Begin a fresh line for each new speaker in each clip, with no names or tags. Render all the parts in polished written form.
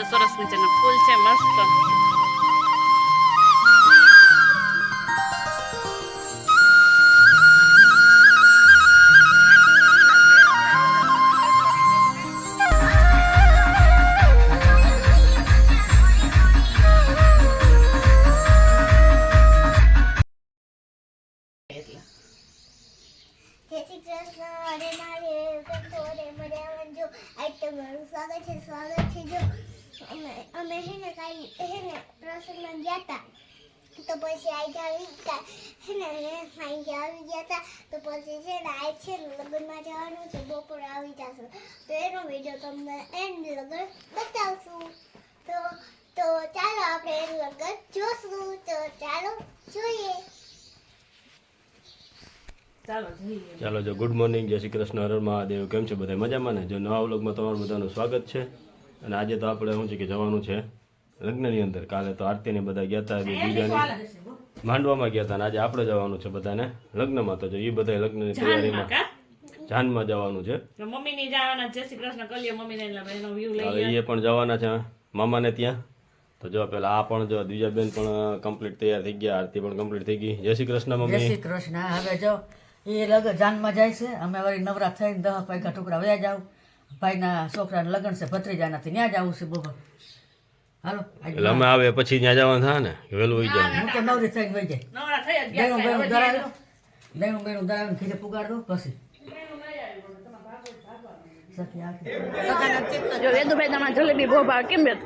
સરસ મજાના ફૂલ છે મસ્ત.
જય શ્રી કૃષ્ણ. અરે મારે કંટો રે મર્યાવન જો આજ તમારું સ્વાગત છે જો અમે હેને કાઈ હેને પ્રસંગમાં ગયા હતા તો પછી આજે આવી ગયા હતા તો પછી છે ને આજ છે ને લગ્નમાં જવાનું છે, બપોરે આવી જશે તો એનો વિડીયો તમને એન્ડ લગન બતાવશું. તો ચાલો આપણે એન્ડ લગન જોશું. તો ચાલો જોઈએ.
ચાલો જો ગુડ મોર્નિંગ, જય શ્રી કૃષ્ણ, હર મહાદેવ. કેમ છે બધા મજામાં ને? જો નવા વ્લોગમાં તમારું બધાનું સ્વાગત છે. અને આજે તો આપણે શું છે કે જવાનું છે લગ્નની અંદર. કાલે તો આરતીને બધા ગયા હતા, બીજાની માંડવામાં ગયા હતા, અને આજે આપણે જવાનું છે બધાને લગ્નમાં. તો જો એ બધા લગ્નની તૈયારીમાં જાનમાં જવાનું છે.
મમ્મીની જવાના જય શ્રી કૃષ્ણ કલ્યો મમ્મીને એનો વ્યૂ લઈ
હવે એ પણ જવાના છે મામાને ત્યાં. તો જો પેલા આ પણ જો દ્વિજાબેન પણ કમ્પ્લીટ તૈયાર થઈ ગયા, આરતી પણ કમ્પ્લીટ થઈ ગઈ. જય શ્રી કૃષ્ણ મમ્મી.
જય શ્રી કૃષ્ણ. હવે જો એ લગ્ન જાનમાં જાય છે, અમે વળી નવરા થઈને 10 વાગ્યા ટુકડા વયા જાવ. ભાઈના છોકરાને લગ્ન છે ભત્રીજાનાથી, ત્યાં જવું છે બપોર. હાલો
એટલે અમે આવે પછી ત્યાં જવાનું થાય ને વહેલું હોય જાય.
હું તો નવરી થઈને વહી જાય.
નવરા થઈ જ
દહીણું
ગયા
બેણું ધરાવ્યું, દહીણું બેણું ધરાવીને ખીજે પુગાડ દો પછી. સખી આખી
જો વેદુભાઈ તમારે જલેબી બહુ ભાવ કેમ બેત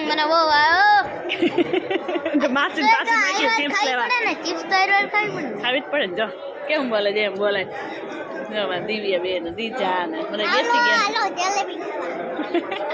મને બહુ આવ્યો.
માસી પાસે નાખી ચિપ્સ લેવા
ચિપ્સ તો ખાવી પડે.
ખાવી જ પડે ને. જો કેમ બોલે જેમ બોલે. જો મારા દિવ્યા બેન દીજા ને મને બેસી ગયા.
હાલો જલેબી ખાવા.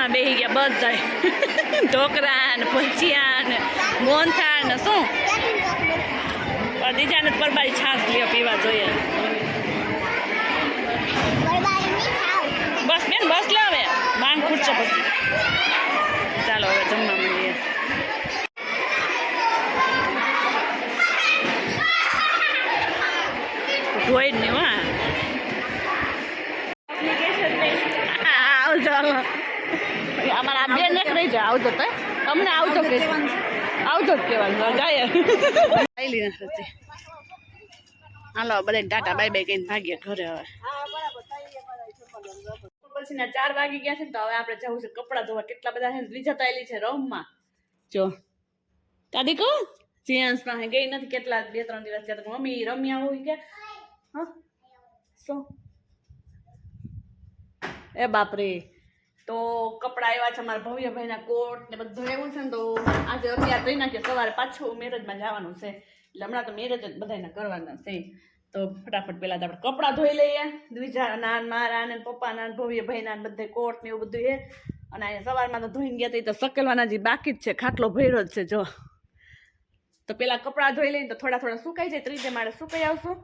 જમવા બેસી ગયા બધાય ઢોકળા ને ભજીયા ને મોહનથાળ ને શું પણ દીજાને તો પરબારી છાશ લ્યો પીવા જોઈએ બસ બેન બસ લે હવે માંગ ખૂટશે પછી ચાલો હવે જમવા મળીએ ધોઈ જ નહીં આવજો અમારા આ બેન એક રહી જાય આવજો તો અમને આવજો કે આવજો જ કહેવાનું જાય હાલો બધા ટાટા બાય બાય કહીને ભાગ્યા ઘરે હવે પછી 4 વાગી ગયા છે ને તો હવે આપણે જવું છે કપડાં ધોવા કેટલા બધા છે વિજય આવેલી છે રમમાં જો દાદી કહો જીન્સ પાસે ગઈ નથી કેટલા 2-3 દિવસ ત્યાં મમ્મી રમ્યા હોય કે હા શું એ બાપરે તો કપડા આવ્યા છે અમારા ભવ્યભાઈના કોટ ને બધું એવું છે ને તો આજે અત્યારે થઈ નાખીએ સવારે પાછું મેરેજમાં જવાનું છે એટલે હમણાં તો મેરેજ જ બધાના કરવાના છે તો ફટાફટ પહેલાં તો આપણે કપડાં ધોઈ લઈએ દ્વિજાના મારા ને પપ્પાના ભવ્યભાઈના બધે કોટ ને એવું બધું છે અને અહીંયા સવારમાં તો ધોઈને ગયા તો સકેલવાના જે બાકી જ છે ખાટલો ભર્યો જ છે જો તો પહેલાં કપડાં ધોઈ લઈને તો થોડા થોડા સુકાઈ જાય ત્રીજે માળે સુકાઈ આવશું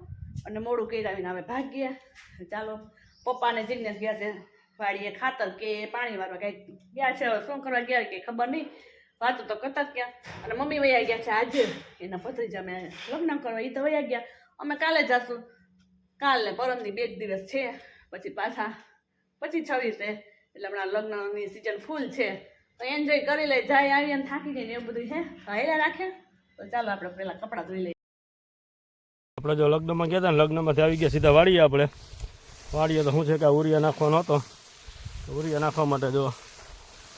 અને મોડું કરી આવીને હવે ભાગીએ ચાલો પપ્પાને જિજ્ઞેસ ગયા છે વાડીએ ખાતર કે પાણી વાળવા કંઈક ગયા છે હવે શું કરવા ગયા કે ખબર નહીં વાતો તો કરતા જ ગયા અને મમ્મી વયા ગયા છે આજે એના ભત્રીજા મેં લગ્ન કરવા એ તો વયા ગયા અમે કાલે જઈશું કાલને પરમની 2 દિવસ છે પછી પાછા 25-26 એટલે હમણાં લગ્નની સિઝન ફૂલ છે તો એન્જોય કરી લે જાય આવીએ ને થાકી જઈને એવું બધું છે હાઈલા રાખે તો ચાલો આપણે પહેલાં કપડાં ધોઈ લઈએ
આપણે જો લગ્નમાં ગયા હતા ને લગ્નમાંથી આવી ગયા સીધા વાળીએ આપણે વાળીએ તો શું છે કે ઉરિયા નાખવાનો હતો ઉરિયા નાખવા માટે જો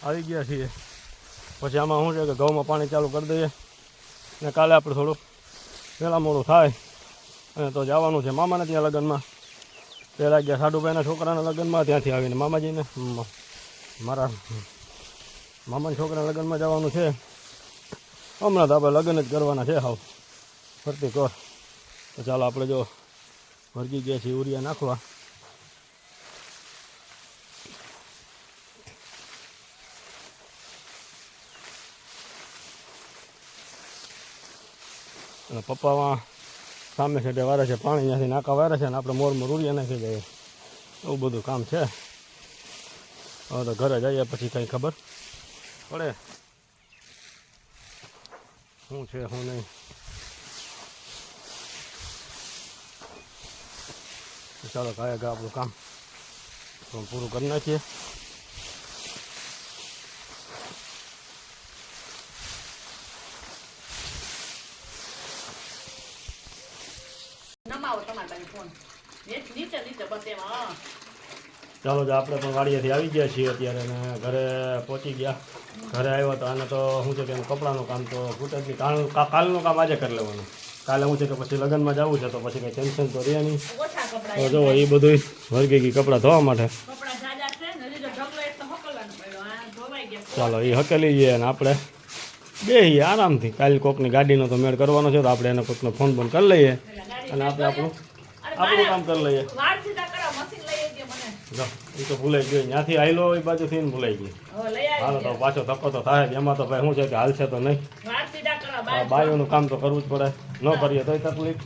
આવી ગયા છીએ પછી આમાં શું છે કે ઘઉંમાં પાણી ચાલુ કરી દઈએ ને કાલે આપણે થોડુંક વહેલા મોડું થાય અને તો જવાનું છે મામાને ત્યાં લગ્નમાં પહેલાં ગયા સાડુભાઈના છોકરાના લગ્નમાં ત્યાંથી આવીને મામાજીને મારા મામાના છોકરાના લગ્નમાં જવાનું છે હમણાં તો આપણે લગ્ન જ કરવાના છે હાવ ફરતી કર તો ચાલો આપણે જો વર્ગી ગયા છીએ ઉરિયા નાખવા અને પપ્પામાં સામે છે વારે છે પાણી ત્યાંથી નાકા વારે છે ને આપણે મોરમાં ઉરિયા નાખી જઈએ એવું બધું કામ છે હવે તો ઘરે જઈએ પછી કંઈ ખબર પડે શું છે શું નહીં ચાલો કાંઈ આપણું કામ પૂરું કરી નાખીએ ચાલો જો આપણે પણ વાડીએથી આવી ગયા છીએ અત્યારે ને ઘરે પહોંચી ગયા ઘરે આવ્યો તો આને તો શું છે કે એનું કપડાનું કામ તો ફૂટેજની કાલનું કામ આજે કરી લેવાનું કાલે શું છે કે પછી લગ્નમાં જવું છે તો પછી કંઈ ટેન્શન તો રહે નહીં તો જો એ બધું વળગી ગઈ કપડાં ધોવા માટે ચાલો એ હકેલી જઈએ અને આપણે બેસીએ આરામથી કાલે કોકની ગાડીનો તો મેળ કરવાનો છે તો આપણે એને કોઈકનો ફોન કરી લઈએ અને આપણે આપણું કામ કરી લઈએ એ તો ભૂલાઈ ગયો ત્યાંથી આવેલો એ બાજુથી ભૂલાઈ ગઈ હાલો તો પાછો ધક્કો તો થાય એમાં તો ભાઈ શું છે કે હાલશે તો નહીં બાયોનું કામ તો કરવું જ પડે ન કરીએ તોય તકલીફ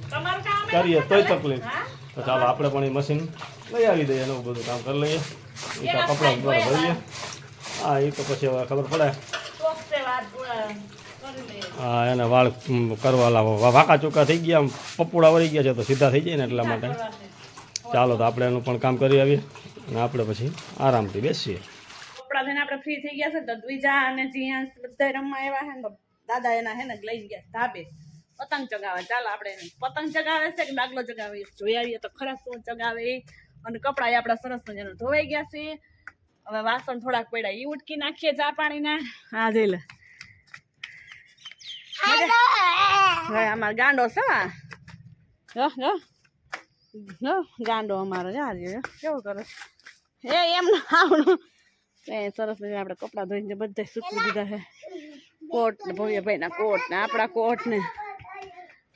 કરીએ તોય તકલીફ તો ચાલો આપણે પણ એ મશીન લઈ આવી દઈએ એનું બધું કામ કરી લઈએ એ તો કપડાં દ્વારા ભરીએ હા એ તો પછી હવે ખબર પડે હા એને વાળ કરવા લાવો વાંકા ચૂકા થઈ ગયા પપોડા વળી ગયા છે તો સીધા થઈ જાય ને એટલા માટે ચાલો તો આપણે એનું પણ કામ કરી આવીએ અને આપણે પછી આરામથી બેસીએ
કપડા થઈને આપણે ફ્રી થઈ ગયા છે તો દ્વિજા અને જીયાંશ બધા રમવા આવ્યા છે ને દાદા એના હે ને લઈ ગયા ધાબે પતંગ ચગાવે ચાલો આપણે પતંગ ચગાવે છે કે ડાગલો ચગાવે જોઈ આવીએ તો ખરા શું ચગાવે અને કપડા આપણા સરસ મજાના ધોવાઈ ગયા છે હવે વાસણ થોડાક પડ્યા એ ઉટકી નાખીએ ચા પાણીના હા જઈ લે હવે અમારો ગાંડો છે ગાંડો અમારો કેવું કરે એમ આવડું સરસ મજા આપણે કપડાં ધોઈને બધા સૂકવી દીધા છે કોટ ને ભવ્યભાઈના કોટ ને આપણા કોટ ને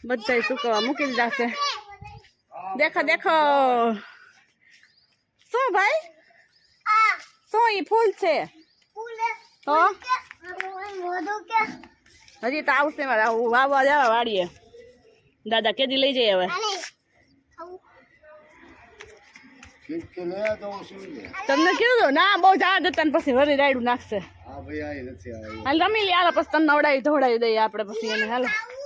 બધા સૂકવવા મૂકી દીધા છે દેખો દેખો શું ભાઈ શું ઈ ફૂલ છે તો
મોઢું કે
હજી તો આવશે મારે વાવવા જવા વાડીએ દાદા કેદી લઈ જઈએ હવે
અરે ખાવું
તમને કીધું હતું, ના બહુ જવા દેતા ને પછી વળી રાયડું નાખશે હાલ રમી લે હાલો પછી તમને નવડાવી ધોડાવી દઈએ આપણે પછી એને હાલો
ખાવું